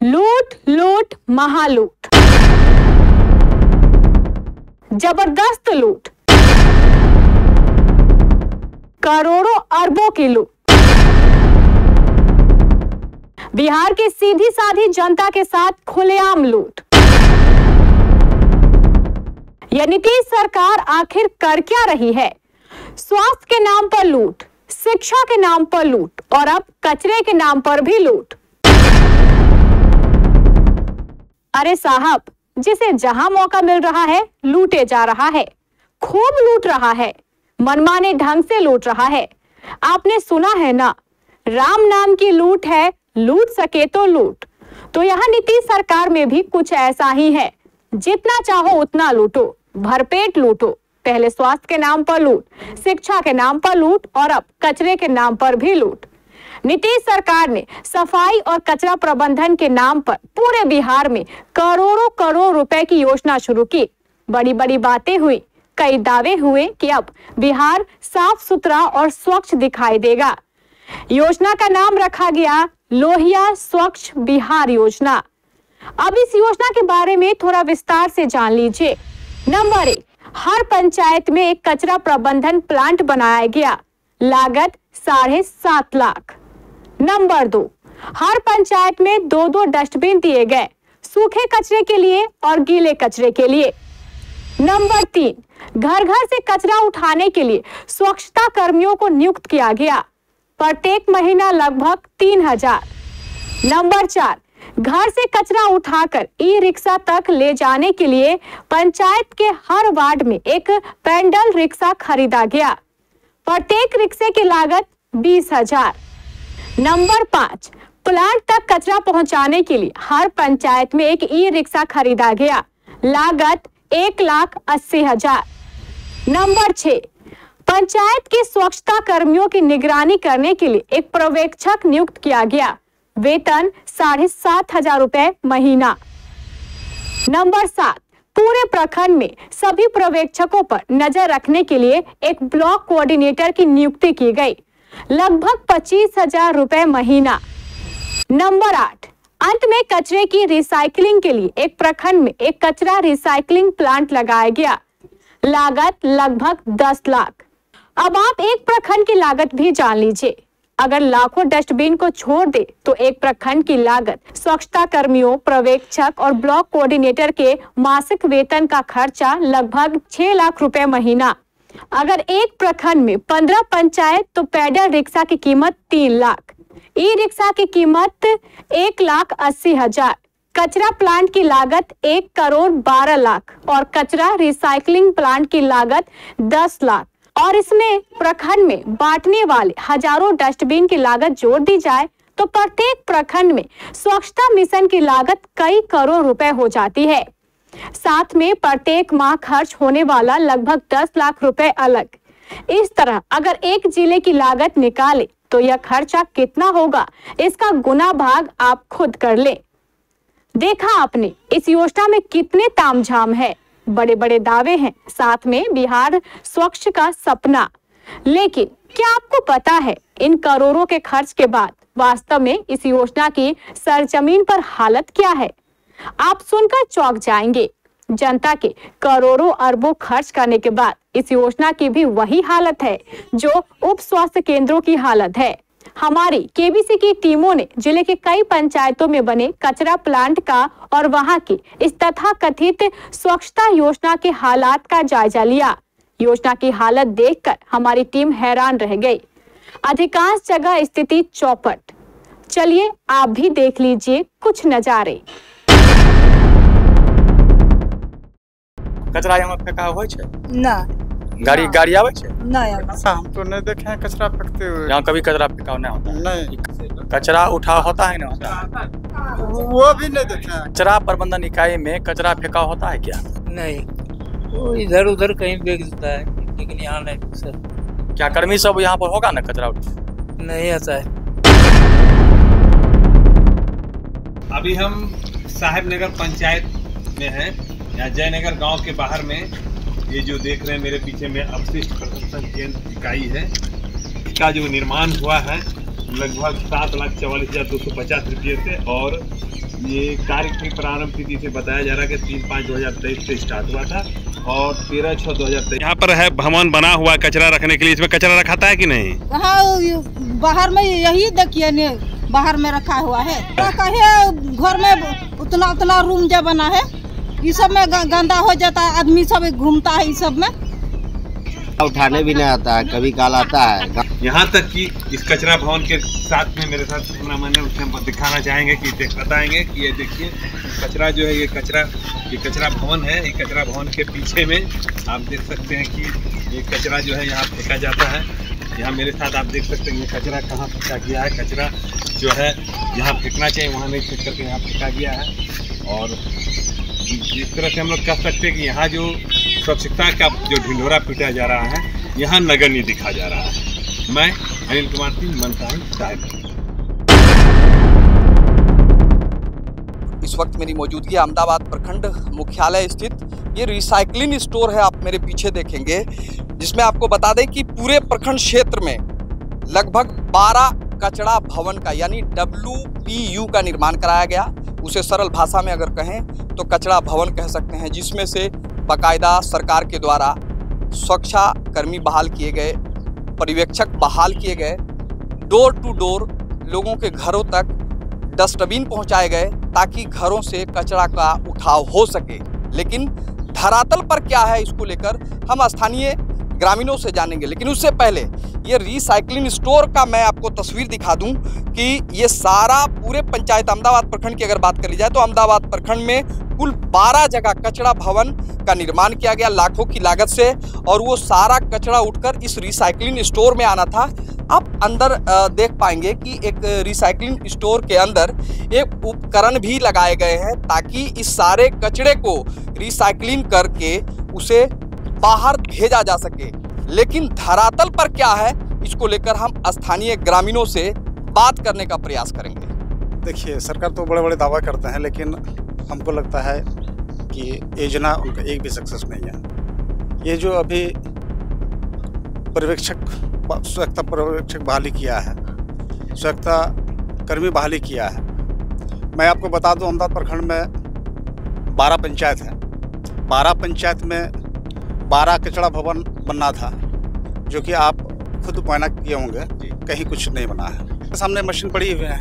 लूट लूट महालूट, जबरदस्त लूट, करोड़ों अरबों की लूट। बिहार की सीधी साधी जनता के साथ खुलेआम लूट। यह नीतीश सरकार आखिर कर क्या रही है? स्वास्थ्य के नाम पर लूट, शिक्षा के नाम पर लूट और अब कचरे के नाम पर भी लूट। अरे साहब, जिसे जहां मौका मिल रहा है लूटे जा रहा है, खूब लूट रहा है, मनमाने ढंग से लूट रहा है। आपने सुना है ना, राम नाम की लूट है, लूट सके तो लूट। तो यहाँ नीतीश सरकार में भी कुछ ऐसा ही है। जितना चाहो उतना लूटो, भरपेट लूटो। पहले स्वास्थ्य के नाम पर लूट, शिक्षा के नाम पर लूट और अब कचरे के नाम पर भी लूट। नीतीश सरकार ने सफाई और कचरा प्रबंधन के नाम पर पूरे बिहार में करोड़ों करोड़ रुपए की योजना शुरू की। बड़ी बड़ी बातें हुई, कई दावे हुए कि अब बिहार साफ सुथरा और स्वच्छ दिखाई देगा। योजना का नाम रखा गया लोहिया स्वच्छ बिहार योजना। अब इस योजना के बारे में थोड़ा विस्तार से जान लीजिए। नंबर 1, हर पंचायत में एक कचरा प्रबंधन प्लांट बनाया गया, लागत 7.5 लाख। नंबर 2, हर पंचायत में 2-2 डस्टबिन दिए गए, सूखे कचरे के लिए और गीले कचरे के लिए। नंबर 3, घर घर से कचरा उठाने के लिए स्वच्छता कर्मियों को नियुक्त किया गया, प्रत्येक महीना लगभग 3000। नंबर 4, घर से कचरा उठाकर ई रिक्शा तक ले जाने के लिए पंचायत के हर वार्ड में एक पेडल रिक्शा खरीदा गया, प्रत्येक रिक्शे की लागत 20,000। नंबर 5, प्लांट तक कचरा पहुंचाने के लिए हर पंचायत में एक ई रिक्शा खरीदा गया, लागत 1,80,000। नंबर 6, पंचायत के स्वच्छता कर्मियों की निगरानी करने के लिए एक पर्यवेक्षक नियुक्त किया गया, वेतन 7,500 रुपए महीना। नंबर 7, पूरे प्रखंड में सभी पर्यवेक्षकों पर नजर रखने के लिए एक ब्लॉक कोऑर्डिनेटर की नियुक्ति की गई, लगभग 25,000 रुपए महीना। नंबर 8, अंत में कचरे की रिसाइकलिंग के लिए एक प्रखंड में एक कचरा रिसाइकलिंग प्लांट लगाया गया, लागत लगभग 10 लाख। अब आप एक प्रखंड की लागत भी जान लीजिए। अगर लाखों डस्टबिन को छोड़ दे तो एक प्रखंड की लागत स्वच्छता कर्मियों, पर्यवेक्षक और ब्लॉक कोऑर्डिनेटर के मासिक वेतन का खर्चा लगभग 6 लाख रुपए महीना। अगर एक प्रखंड में 15 पंचायत तो पैडल रिक्शा की कीमत 3 लाख, ई रिक्शा की कीमत 1,80,000, कचरा प्लांट की लागत 1,12 लाख और कचरा रिसाइकलिंग प्लांट की लागत 10 लाख और इसमें प्रखंड में बांटने वाले हजारों डस्टबिन की लागत जोड़ दी जाए तो प्रत्येक प्रखंड में स्वच्छता मिशन की लागत कई करोड़ रुपए हो जाती है। साथ में प्रत्येक माह खर्च होने वाला लगभग 10 लाख रुपए अलग। इस तरह अगर एक जिले की लागत निकाले तो यह खर्चा कितना होगा, इसका गुना भाग आप खुद कर लें। देखा आपने इस योजना में कितने तामझाम है, बड़े बड़े दावे हैं, साथ में बिहार स्वच्छ का सपना। लेकिन क्या आपको पता है इन करोड़ों के खर्च के बाद वास्तव में इस योजना की सरजमीन पर हालत क्या है? आप सुनकर चौंक जाएंगे। जनता के करोड़ों अरबों खर्च करने के बाद इस योजना की भी वही हालत है जो उप स्वास्थ्य केंद्रों की हालत है। हमारी केबीसी की टीमों ने जिले के कई पंचायतों में बने कचरा प्लांट का और वहां की इस तथाकथित स्वच्छता योजना के हालात का जायजा लिया। योजना की हालत देखकर हमारी टीम हैरान रह गई। अधिकांश जगह स्थिति चौपट। चलिए आप भी देख लीजिए कुछ नजारे। कचरा यहाँ फेंका हुआ है ना, गाड़ी आवे छे ना हम तो नहीं देखे हैं कचरा फेंकते हुए। यहाँ कभी कचरा फेंका नहीं होता? नहीं, कचरा उठा होता है ना? वो भी नहीं देखे हैं। कचरा प्रबंधन इकाई में कचरा फेंका होता है क्या? नहीं, वो इधर उधर कहीं फेंक देता है, लेकिन यहाँ नहीं सर। क्या कर्मी सब यहाँ पर होगा ना कचरा उठा? नहीं आता है। अभी हम साहेबनगर पंचायत में हैं। यहाँ जयनगर गांव के बाहर में ये जो देख रहे हैं मेरे पीछे में अपशिष्ट प्रबंधन केंद्र इकाई है, इसका जो निर्माण हुआ है लगभग 7,44,250 रुपये से और ये कार्य की प्रारंभ तिथि से बताया जा रहा है कि 3/5/2023 से स्टार्ट हुआ था और 13/6/2023। यहाँ पर है भवन बना हुआ कचरा रखने के लिए, इसमें कचरा रखाता है कि नहीं? कहाँ बाहर में यही देखिए ने बाहर में रखा हुआ है। कहे घर में उतना रूम जो बना है, ये सब में गंदा हो जाता है, आदमी सब घूमता है, ये सब में उठाने भी नहीं आता है, कभी काल आता है। यहाँ तक कि इस कचरा भवन के साथ में मेरे साथ कैमरामैन है, उससे हम दिखाना चाहेंगे कि बताएंगे कि ये देखिए कचरा जो है, ये कचरा भवन है। ये कचरा भवन के पीछे में आप देख सकते हैं कि ये कचरा जो है यहाँ फेंका जाता है। यहाँ मेरे साथ आप देख सकते हैं ये कचरा कहाँ फेंका गया है। कचरा जो है यहाँ फेंकना चाहिए वहाँ नहीं फेंक करके यहाँ फेंका गया है। और जिस तरह से हम लोग कह सकते हैं कि यहाँ जो स्वच्छता का जो ढिंढोरा पीटा जा रहा है, यहाँ नगण्य दिखा जा रहा है। मैं अनिल कुमार सिंह, मनताही, साहिबनगर। इस वक्त मेरी मौजूदगी अहमदाबाद प्रखंड मुख्यालय स्थित ये रिसाइकलिंग स्टोर है, आप मेरे पीछे देखेंगे, जिसमें आपको बता दें कि पूरे प्रखंड क्षेत्र में लगभग 12 कचरा भवन का यानी WPU का निर्माण कराया गया। उसे सरल भाषा में अगर कहें तो कचरा भवन कह सकते हैं, जिसमें से बाकायदा सरकार के द्वारा स्वच्छता कर्मी बहाल किए गए, पर्यवेक्षक बहाल किए गए, डोर टू डोर लोगों के घरों तक डस्टबिन पहुंचाए गए ताकि घरों से कचरा का उठाव हो सके। लेकिन धरातल पर क्या है, इसको लेकर हम स्थानीय ग्रामीणों से जानेंगे। लेकिन उससे पहले ये रिसाइकलिंग स्टोर का मैं आपको तस्वीर दिखा दूं कि ये सारा पूरे पंचायत अहमदाबाद प्रखंड की अगर बात करी जाए तो अहमदाबाद प्रखंड में कुल 12 जगह कचरा भवन का निर्माण किया गया लाखों की लागत से, और वो सारा कचरा उठकर इस रिसाइकलिंग स्टोर में आना था। आप अंदर देख पाएंगे कि एक रिसाइकलिंग स्टोर के अंदर एक उपकरण भी लगाए गए हैं ताकि इस सारे कचरे को रिसाइकलिंग करके उसे बाहर भेजा जा सके। लेकिन धरातल पर क्या है, इसको लेकर हम स्थानीय ग्रामीणों से बात करने का प्रयास करेंगे। देखिए, सरकार तो बड़े बड़े दावा करते हैं, लेकिन हमको लगता है कि योजना उनका एक भी सक्सेस नहीं है। ये जो अभी स्वच्छता पर्यवेक्षक बहाली किया है, स्वच्छता कर्मी बहाली किया है, मैं आपको बता दूं अहमदाबाद प्रखंड में 12 पंचायत है। 12 पंचायत में 12 कचरा भवन बनना था, जो कि आप खुद मुआयना किए होंगे, कहीं कुछ नहीं बना है। सामने मशीन पड़ी हुई है,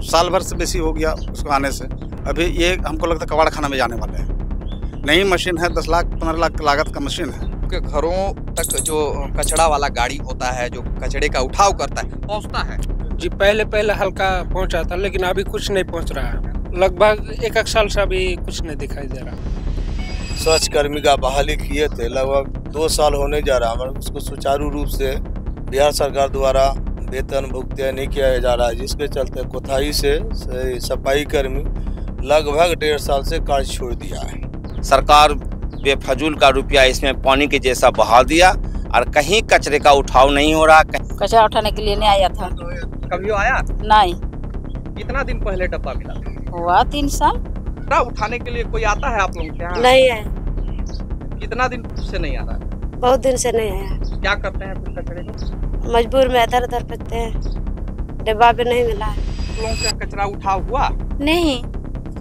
साल भर से बेसी हो गया उसको आने से। अभी ये हमको लगता है कबाड़ खाना में जाने वाले हैं। नई मशीन है, 10 लाख 15 लाख लागत का मशीन है। के घरों तक जो कचरा वाला गाड़ी होता है, जो कचरे का उठाव करता है, पहुंचता है जी। पहले हल्का पहुंचा था, लेकिन अभी कुछ नहीं पहुंच रहा है। लगभग 1 साल से अभी कुछ नहीं दिखाई दे रहा। स्वच्छ कर्मी का बहाली किए थे, लगभग 2 साल होने जा रहा है। उसको सुचारू रूप से बिहार सरकार द्वारा वेतन भुगतान नहीं किया जा रहा है, जिसके चलते कोताही से सफाई कर्मी लगभग 1.5 साल से कार्य छोड़ दिया है। सरकार बेफजूल का रुपया इसमें पानी के जैसा बहा दिया और कहीं कचरे का उठाव नहीं हो रहा। कचरा उठाने के लिए नहीं आया था। कभी आया नहीं। कितना दिन पहले डब्बा मिला? हुआ 3 साल। कचरा उठाने के लिए कोई आता है आप लोग के यहाँ? नहीं है। कितना दिन से नहीं आ रहा है? बहुत दिन से नहीं आया। क्या करते हैं फिर कचरे को? मजबूर में इधर उधर करते हैं, डिब्बा भी नहीं मिला है। लोगों का कचरा उठाव हुआ? नहीं,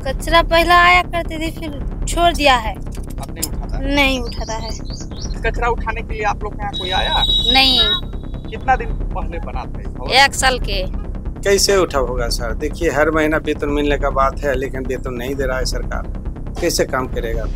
कचरा पहला आया करती थी, फिर छोड़ दिया है। अब नहीं उठाता? नहीं उठाता है। कचरा उठाने के लिए आप लोग के यहाँ कोई आया? नहीं। कितना दिन पहले बना था? 1 साल के। कैसे उठा होगा सर? देखिए, हर महीना वेतन मिलने का बात है, लेकिन वेतन नहीं दे रहा है सरकार, कैसे काम करेगा?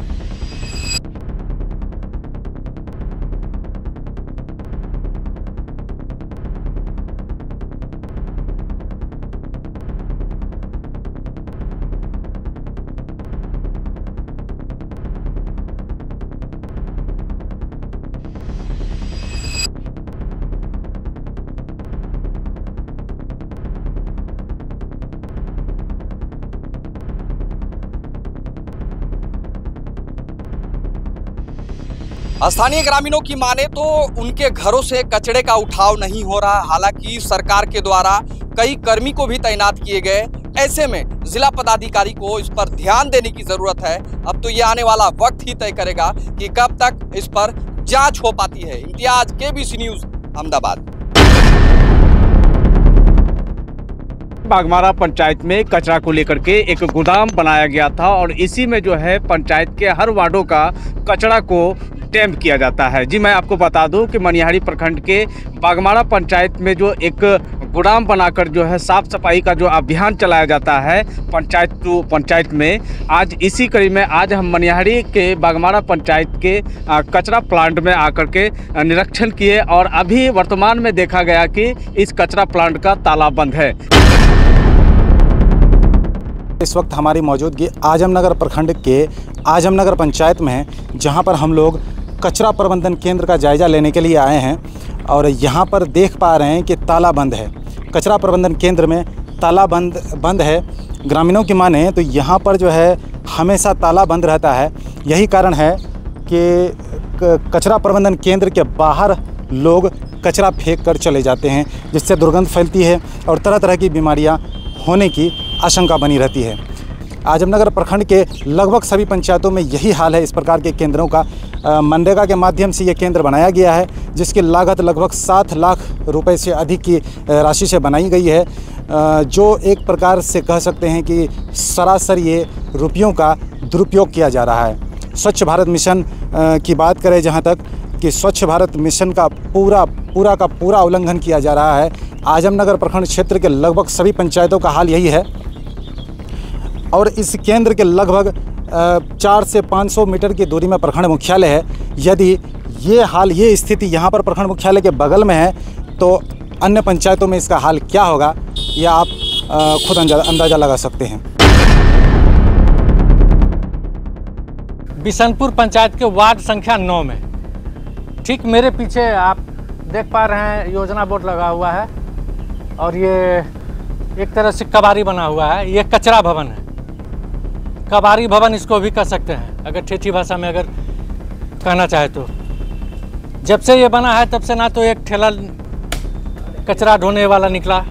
स्थानीय ग्रामीणों की माने तो उनके घरों से कचरे का उठाव नहीं हो रहा। हालांकि सरकार के द्वारा कई कर्मी को भी तैनात किए गए। ऐसे में जिला पदाधिकारी को इस पर ध्यान देने की जरूरत है। अब तो ये आने वाला वक्त ही तय करेगा कि कब तक इस पर जांच हो पाती है। Imtiaz, KBC news, Ahmedabad. बागमारा पंचायत में कचरा को लेकर के एक गोदाम बनाया गया था और इसी में जो है पंचायत के हर वार्डों का कचरा को डैम्प किया जाता है। जी मैं आपको बता दूं कि मनिहारी प्रखंड के बागमारा पंचायत में जो एक गोदाम बनाकर जो है साफ सफाई का जो अभियान चलाया जाता है पंचायत टू पंचायत में, आज इसी कड़ी में आज हम मनिहारी के बागमारा पंचायत के कचरा प्लांट में आकर के निरीक्षण किए और अभी वर्तमान में देखा गया कि इस कचरा प्लांट का ताला बंद है। इस वक्त हमारी मौजूदगी आजमनगर प्रखंड के आजमनगर पंचायत में है, जहां पर हम लोग कचरा प्रबंधन केंद्र का जायज़ा लेने के लिए आए हैं और यहां पर देख पा रहे हैं कि ताला बंद है। कचरा प्रबंधन केंद्र में ताला बंद है। ग्रामीणों की माने तो यहां पर जो है हमेशा ताला बंद रहता है। यही कारण है कि कचरा प्रबंधन केंद्र के बाहर लोग कचरा फेंक कर चले जाते हैं, जिससे दुर्गंध फैलती है और तरह तरह की बीमारियां होने की आशंका बनी रहती है। आजमनगर प्रखंड के लगभग सभी पंचायतों में यही हाल है। इस प्रकार के केंद्रों का मनरेगा के माध्यम से ये केंद्र बनाया गया है, जिसकी लागत लगभग 7 लाख रुपए से अधिक की राशि से बनाई गई है, जो एक प्रकार से कह सकते हैं कि सरासर ये रुपयों का दुरुपयोग किया जा रहा है। स्वच्छ भारत मिशन की बात करें जहाँ तक कि स्वच्छ भारत मिशन का पूरा उल्लंघन किया जा रहा है। आजमनगर प्रखंड क्षेत्र के लगभग सभी पंचायतों का हाल यही है और इस केंद्र के लगभग 400 से 500 मीटर की दूरी में प्रखंड मुख्यालय है। यदि ये स्थिति यहाँ पर प्रखंड मुख्यालय के बगल में है तो अन्य पंचायतों में इसका हाल क्या होगा, यह आप खुद अंदाज़ा लगा सकते हैं। बिशनपुर पंचायत के वार्ड संख्या 9 में ठीक मेरे पीछे आप देख पा रहे हैं योजना बोर्ड लगा हुआ है और ये एक तरह से कबाड़ी बना हुआ है। ये कचरा भवन है, कबाड़ी भवन इसको भी कह सकते हैं अगर ठेठी भाषा में अगर कहना चाहे तो। जब से ये बना है तब से ना तो एक ठेला कचरा ढोने वाला निकला,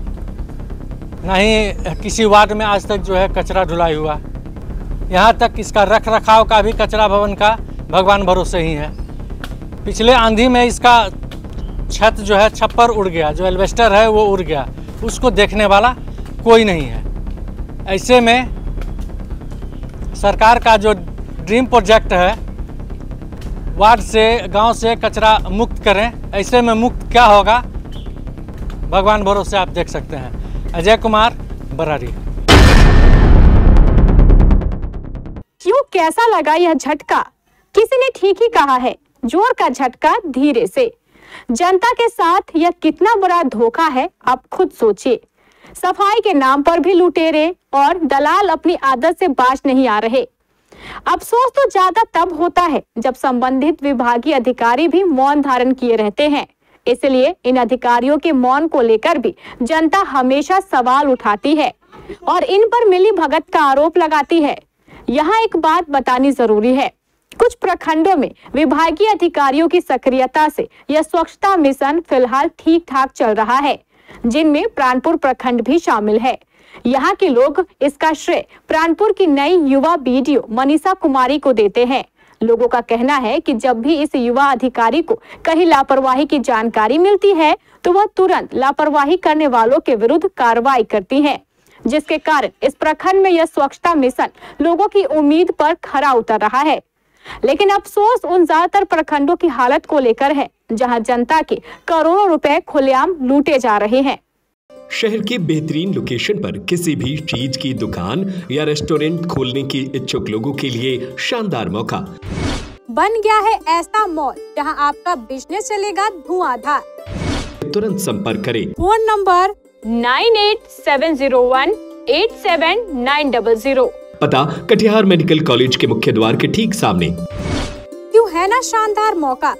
ना ही किसी वार्ड में आज तक जो है कचरा ढुलाई हुआ। यहाँ तक इसका रख रखाव का भी कचरा भवन का भगवान भरोसे ही है। पिछले आंधी में इसका छत जो है छप्पर उड़ गया, जो एल्वेस्टर है वो उड़ गया, उसको देखने वाला कोई नहीं है। ऐसे में सरकार का जो ड्रीम प्रोजेक्ट है वार्ड से गांव से कचरा मुक्त करें, ऐसे में मुक्त क्या होगा भगवान भरोसे आप देख सकते हैं। अजय कुमार, बरारी। क्यों कैसा लगा यह झटका? किसी ने ठीक ही कहा है, जोर का झटका धीरे से। जनता के साथ यह कितना बड़ा धोखा है आप खुद सोचिए। सफाई के नाम पर भी लुटेरे और दलाल अपनी आदत से बाज नहीं आ रहे। अफसोस तो ज्यादा तब होता है जब संबंधित विभागीय अधिकारी भी मौन धारण किए रहते हैं। इसलिए इन अधिकारियों के मौन को लेकर भी जनता हमेशा सवाल उठाती है और इन पर मिली भगत का आरोप लगाती है। यहाँ एक बात बतानी जरूरी है, कुछ प्रखंडों में विभागीय अधिकारियों की सक्रियता से यह स्वच्छता मिशन फिलहाल ठीक ठाक चल रहा है, जिनमें प्राणपुर प्रखंड भी शामिल है। यहाँ के लोग इसका श्रेय प्राणपुर की नई युवा बीडीओ मनीषा कुमारी को देते हैं। लोगों का कहना है कि जब भी इस युवा अधिकारी को कहीं लापरवाही की जानकारी मिलती है तो वह तुरंत लापरवाही करने वालों के विरुद्ध कार्रवाई करती है, जिसके कारण इस प्रखंड में यह स्वच्छता मिशन लोगों की उम्मीद पर खरा उतर रहा है। लेकिन अफसोस उन ज्यादातर प्रखंडों की हालत को लेकर है जहां जनता के करोड़ों रुपए खुलेआम लूटे जा रहे हैं। शहर के बेहतरीन लोकेशन पर किसी भी चीज की दुकान या रेस्टोरेंट खोलने की इच्छुक लोगों के लिए शानदार मौका बन गया है ऐसा मॉल जहां आपका बिजनेस चलेगा धुआंधार। तुरंत संपर्क करें। Phone number 9870187900। पता कटिहार मेडिकल कॉलेज के मुख्य द्वार के ठीक सामने। क्यों है ना शानदार मौका।